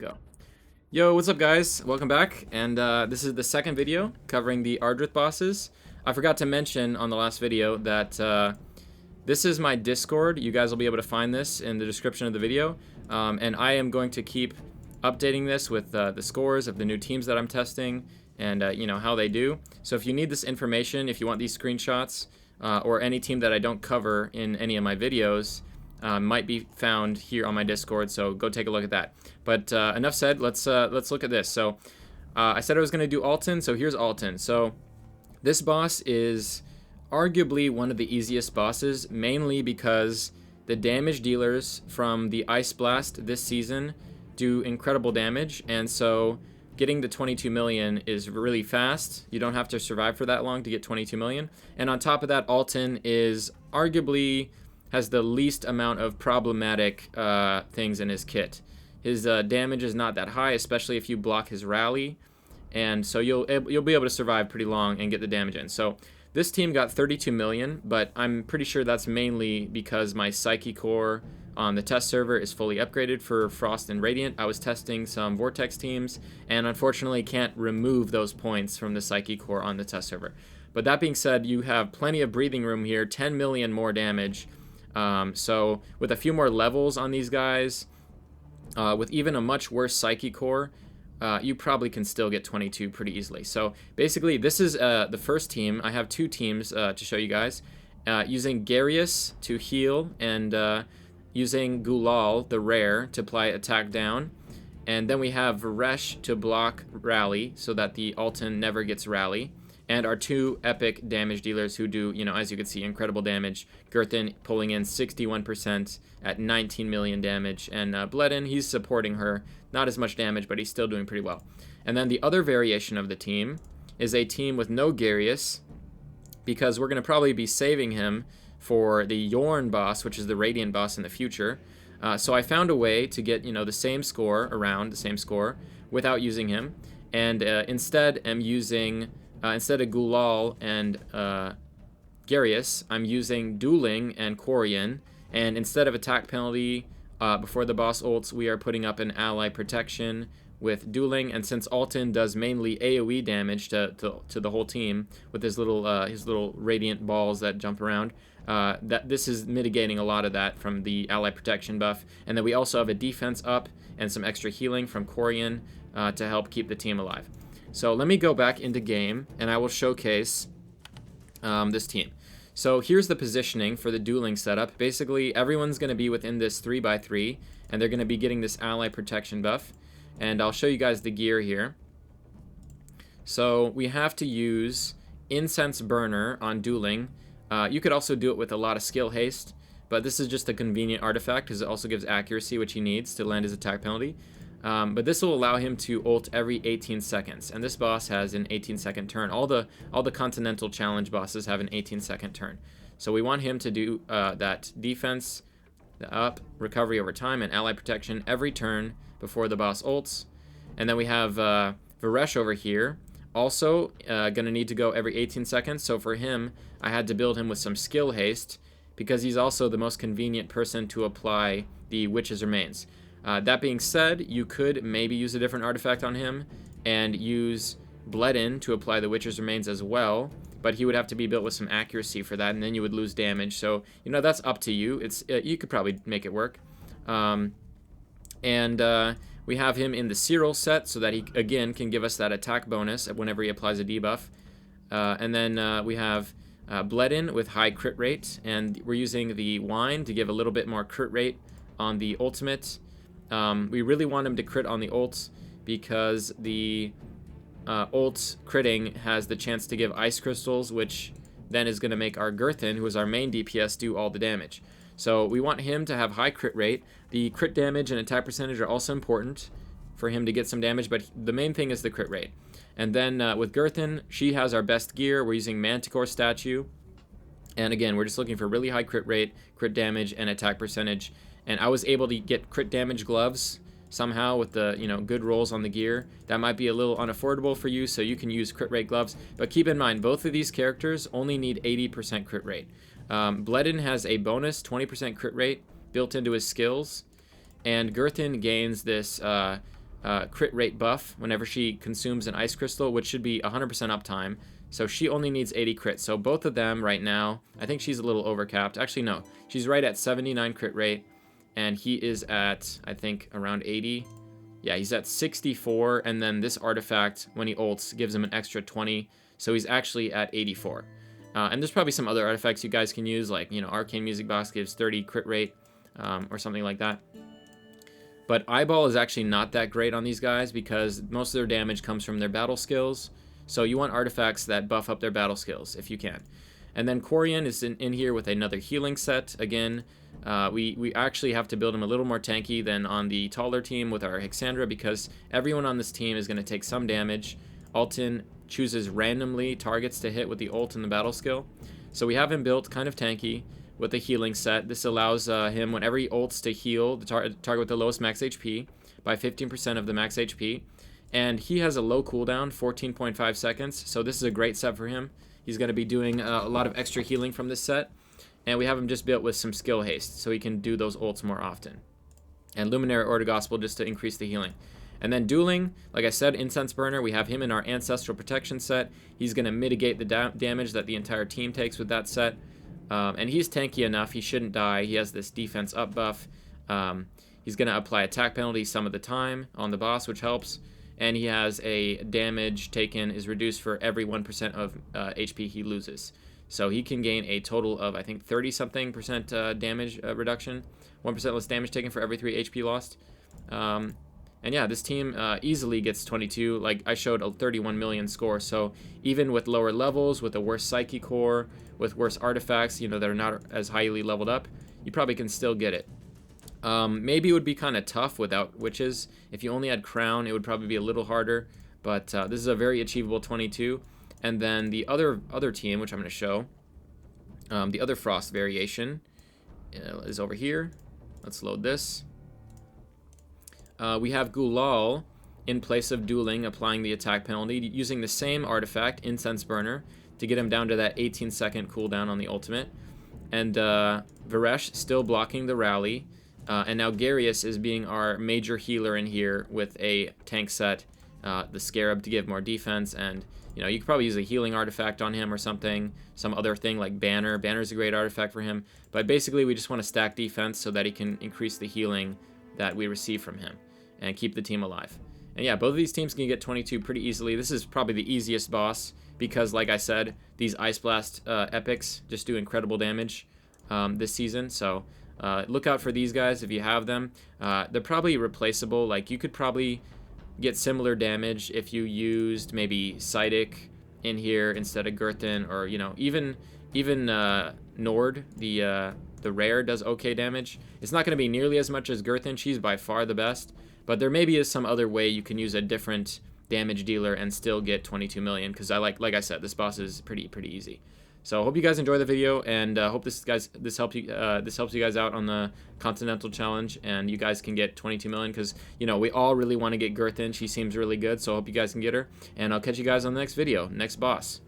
Go. Yo, what's up guys? Welcome back, and this is the second video covering the Ardreth bosses. I forgot to mention on the last video that this is my Discord. You guys will be able to find this in the description of the video, and I am going to keep updating this with the scores of the new teams that I'm testing and you know, how they do. So if you need this information, if you want these screenshots, or any team that I don't cover in any of my videos, might be found here on my Discord, so go take a look at that. But enough said, let's look at this. So I said I was going to do Alton, so here's Alton. So this boss is arguably one of the easiest bosses, mainly because the damage dealers from the Ice Blast this season do incredible damage, and so getting the 22 million is really fast. You don't have to survive for that long to get 22 million. And on top of that, Alton is arguably has the least amount of problematic things in his kit. His damage is not that high, especially if you block his rally, and so you'll be able to survive pretty long and get the damage in. So this team got 32 million, but I'm pretty sure that's mainly because my Psyche core on the test server is fully upgraded for Frost and Radiant. I was testing some Vortex teams, and unfortunately can't remove those points from the Psyche core on the test server. But that being said, you have plenty of breathing room here, 10 million more damage. So with a few more levels on these guys, with even a much worse Psyche core, you probably can still get 22 pretty easily. So basically, this is the first team. I have two teams to show you guys, using Garius to heal and using Gulal, the rare, to apply attack down. And then we have Varesh to block rally so that the Alton never gets rally. And our two epic damage dealers who do, you know, as you can see, incredible damage. Girthin pulling in 61% at 19 million damage. And Bledin, he's supporting her. Not as much damage, but he's still doing pretty well. And then the other variation of the team is a team with no Garius, because we're going to probably be saving him for the Yorn boss, which is the Radiant boss in the future. So I found a way to get, you know, the same score, around the same score, without using him. And instead am using... instead of Gulal and Garius, I'm using Dueling and Quarian, and instead of attack penalty before the boss ults, we are putting up an ally protection with Dueling. And since Alton does mainly AoE damage to the whole team with his little radiant balls that jump around, that this is mitigating a lot of that from the ally protection buff. And then we also have a defense up and some extra healing from Quarian to help keep the team alive. So let me go back into game, and I will showcase this team. So here's the positioning for the dueling setup. Basically, everyone's going to be within this 3x3, and they're going to be getting this ally protection buff. And I'll show you guys the gear here. So we have to use Incense Burner on dueling. You could also do it with a lot of skill haste, but this is just a convenient artifact because it also gives accuracy, which he needs to land his attack penalty. But this will allow him to ult every 18 seconds, and this boss has an 18-second turn. All the Continental Challenge bosses have an 18-second turn. So we want him to do that defense, the up, recovery over time, and ally protection every turn before the boss ults. And then we have Varesh over here, also gonna need to go every 18 seconds. So for him, I had to build him with some skill haste because he's also the most convenient person to apply the Witch's Remains. That being said, you could maybe use a different artifact on him and use Bledin to apply the Witcher's Remains as well, but he would have to be built with some accuracy for that, and then you would lose damage. So, you know, that's up to you. It's you could probably make it work. We have him in the Cyril set so that he, again, can give us that attack bonus whenever he applies a debuff. And then we have Bledin with high crit rate, and we're using the Wine to give a little bit more crit rate on the ultimate. We really want him to crit on the ult because the ult critting has the chance to give ice crystals, which then is going to make our Girthin, who is our main DPS, do all the damage. So we want him to have high crit rate. The crit damage and attack percentage are also important for him to get some damage, but the main thing is the crit rate. And then with Girthin, she has our best gear. We're using Manticore statue. And again, we're just looking for really high crit rate, crit damage, and attack percentage. And I was able to get crit damage gloves somehow with the, you know, good rolls on the gear. That might be a little unaffordable for you, so you can use crit rate gloves. But keep in mind, both of these characters only need 80% crit rate. Bledin has a bonus 20% crit rate built into his skills, and Girthin gains this crit rate buff whenever she consumes an ice crystal, which should be 100% uptime. So she only needs 80 crits. So both of them right now, I think she's a little overcapped. Actually, no. She's right at 79 crit rate, and he is at, I think, around 80. Yeah, he's at 64, and then this artifact, when he ults, gives him an extra 20. So he's actually at 84. And there's probably some other artifacts you guys can use, like, you know, Arcane Music Box gives 30 crit rate, or something like that. But Eyeball is actually not that great on these guys because most of their damage comes from their battle skills. So you want artifacts that buff up their battle skills if you can. And then Corian is in here with another healing set. Again, we actually have to build him a little more tanky than on the taller team with our Hexandra because everyone on this team is going to take some damage. Alton chooses randomly targets to hit with the ult and the battle skill. So we have him built kind of tanky with a healing set. This allows him, whenever he ults, to heal the target with the lowest max HP by 15% of the max HP. And he has a low cooldown, 14.5 seconds, so this is a great set for him. He's going to be doing a lot of extra healing from this set. And we have him just built with some skill haste, so he can do those ults more often. And Luminary Order Gospel just to increase the healing. And then Dueling, like I said, Incense Burner, we have him in our Ancestral Protection set. He's going to mitigate the damage that the entire team takes with that set. And he's tanky enough, he shouldn't die. He has this defense up buff. He's going to apply attack penalty some of the time on the boss, which helps. And he has a damage taken is reduced for every 1% of HP he loses. So he can gain a total of, I think, 30-something% damage reduction. 1% less damage taken for every 3 HP lost. And yeah, this team easily gets 22. Like, I showed a 31 million score. So even with lower levels, with a worse Psyche core, with worse artifacts, you know, that are not as highly leveled up, you probably can still get it. Maybe it would be kind of tough without witches. If you only had crown, it would probably be a little harder. But this is a very achievable 22. And then the other team, which I'm going to show, the other Frost variation is over here. Let's load this. We have Gulal in place of Dueling, applying the attack penalty, using the same artifact, Incense Burner, to get him down to that 18-second cooldown on the ultimate. And Varesh still blocking the rally. And now Garius is being our major healer in here with a tank set, the Scarab to give more defense, and you know, you could probably use a healing artifact on him or something, some other thing like Banner. Banner's a great artifact for him, but basically we just want to stack defense so that he can increase the healing that we receive from him and keep the team alive. And yeah, both of these teams can get 22 pretty easily. This is probably the easiest boss because, like I said, these Ice Blast epics just do incredible damage this season, so look out for these guys if you have them. They're probably replaceable. Like, you could probably get similar damage if you used maybe Psydic in here instead of Girthin, or you know, even Nord, the rare, does okay damage. It's not going to be nearly as much as Girthin. She's by far the best, but there maybe is some other way you can use a different damage dealer and still get 22 million, because like I said, this boss is pretty easy. So I hope you guys enjoy the video, and hope this helps you guys out on the Continental Challenge, and you guys can get 22 million, because you know, we all really want to get Girthin. She seems really good, so I hope you guys can get her, and I'll catch you guys on the next video, next boss.